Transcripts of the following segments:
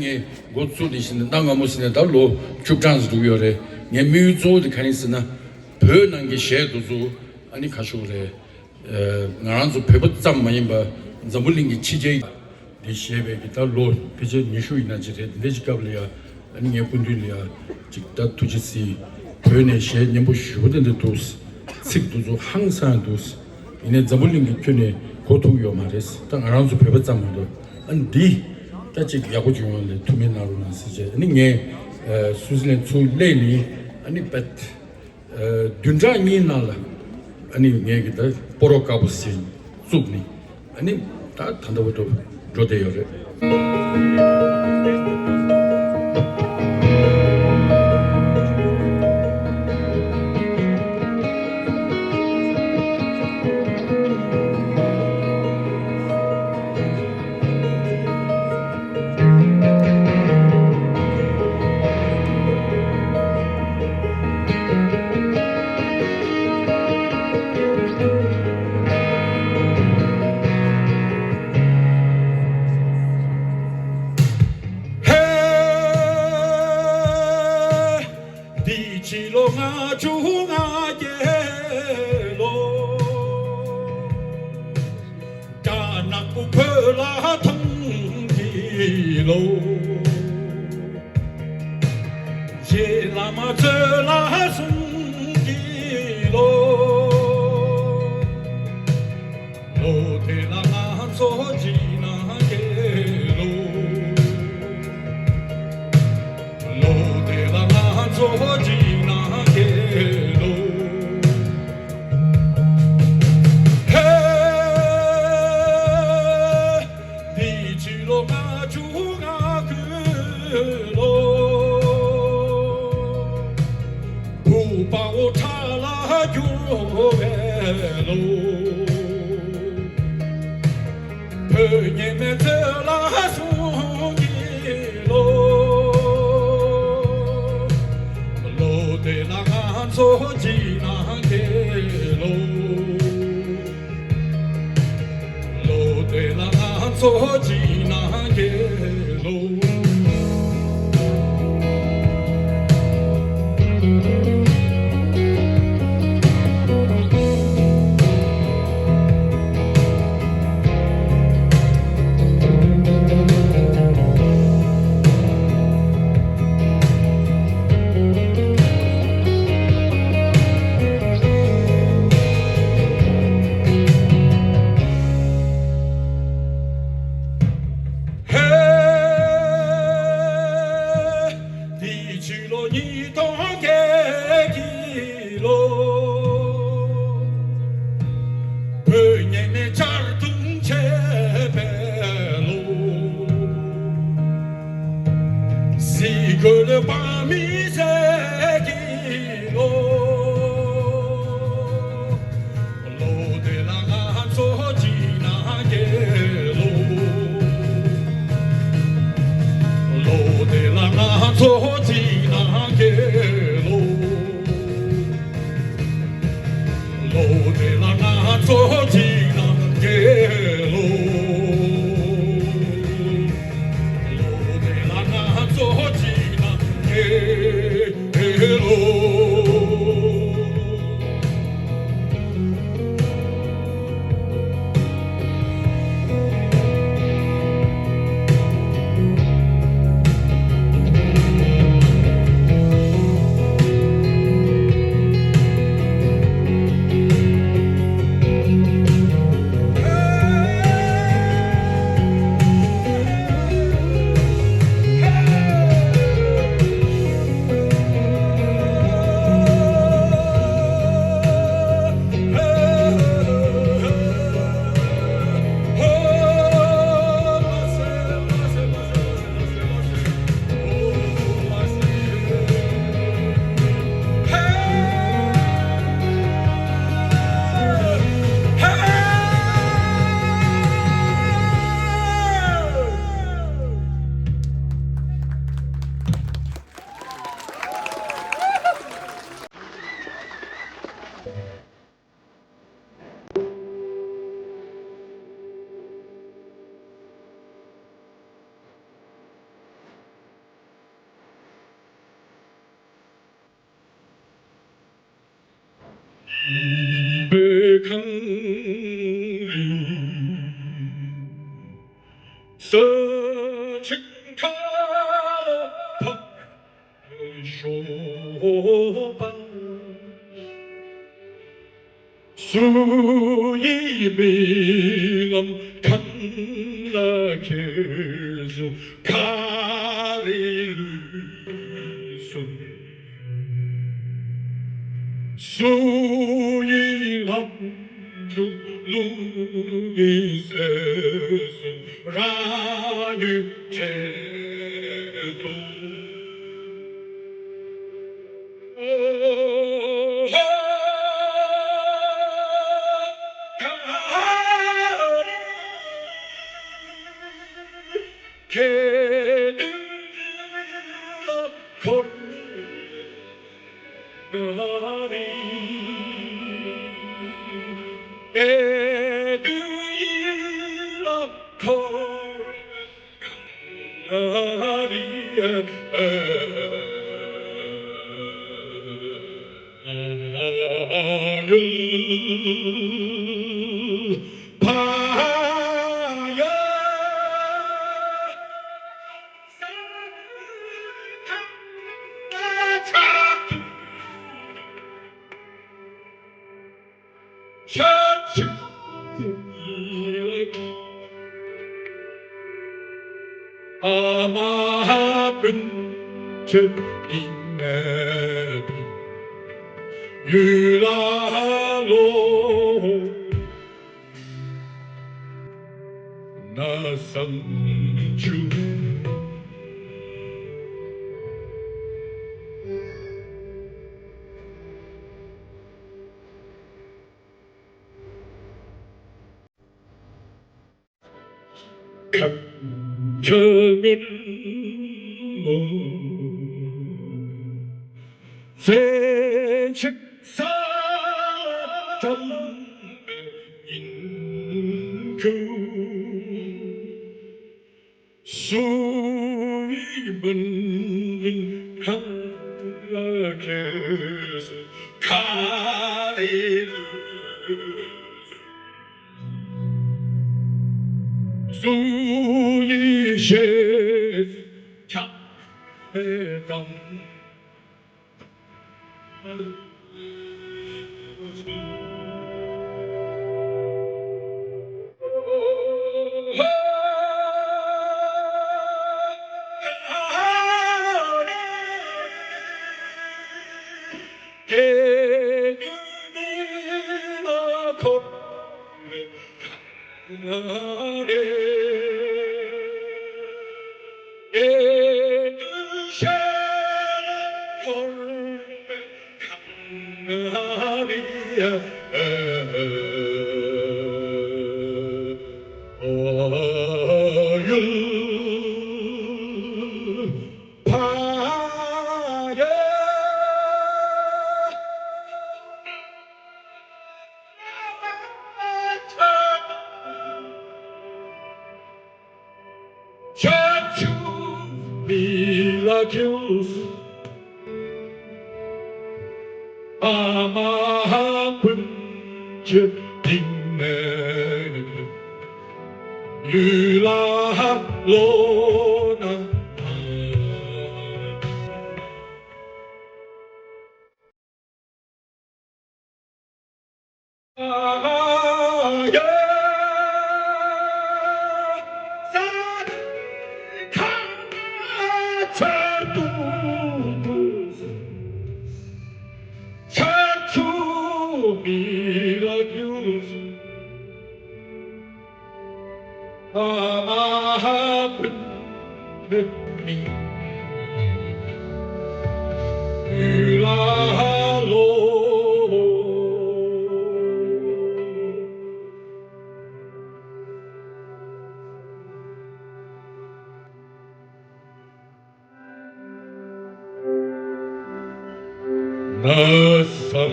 게 고수리시는 당가무스네 달로 죽장스도 요래 게 뮤조드 카니스나 버는 게 셰도주 아니 가쇼래 나란서 페버짬 많이 봐 자물린 게 치제 리셰베 달로 그제 니슈이나 지레 내지가블이야 아니 게 군들이야 직다 투지시 버네 셰 님부 슈든데 도스 식도주 항상 도스 이네 자물린 게 편에 고통이요 말했어 당 나란서 페버짬도 안디 같이 야구 중요한데 투면 나오는 시제 아니 수질은 출레리 아니 뱃 둔자니 나라 아니 얘기다 보로카부시 죽니 아니 다 단도부터 로데요래 지롱아 중하게로 까나꾸 벌라 통기로 제라마 저라 숨기로 로테라나 소지나게로 로테라나 소지 바오 타라 요베로 페니메 테라 송기로 로데나간 소지나게로 로데나간 소지나게로 지로니 동계기로 은행의 잘둥제배로 시골의 밤이 새기로 로데랑한 소지나게로 로데랑한 소지 로데라나 소지나게로 로데라나 소지나게로 수이민은 간나케수 가리르순 수이람 누이세순 라유체도 아마분 즉이네 유라로 나상주 저는 새책사 인구 수입은 하게서 가리를 수이셰 해당 Miraculous, 아마분 즉이네 유라로나 아야 Miraculous, 아마분 느낌 나상중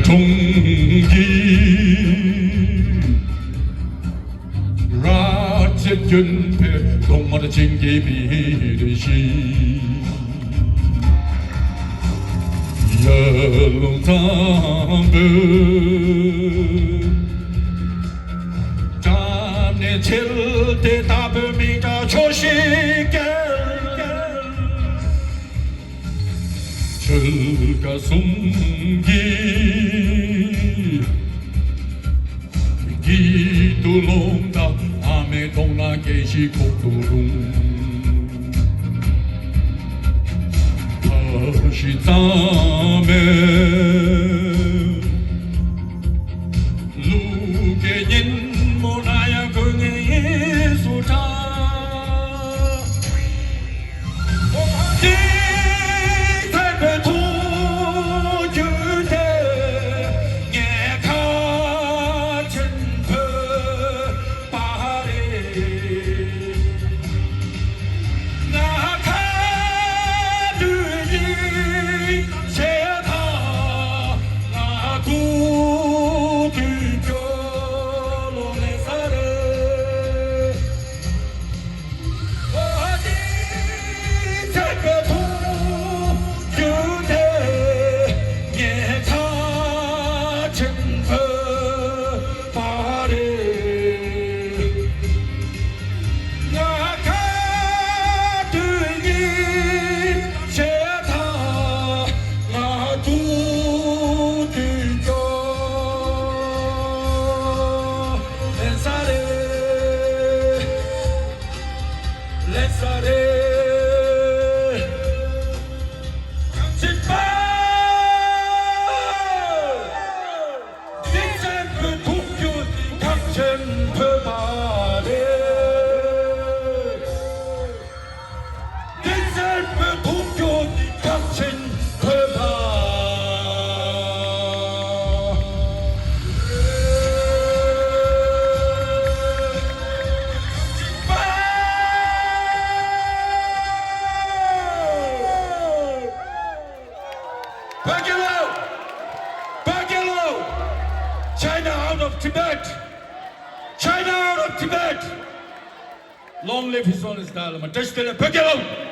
동기 라제 연패 동마르 징기 비르시 열롱담은 잠내 칠때 답음이가 조식게 철가 숨기 기도롱다 암에 동나 계시 곡도롱 다시 땀에 루게인 모나야 긍의 예수다 China out of Tibet! China out of Tibet! Long live His Holiness Dalai Lama. Touch the Pagelo!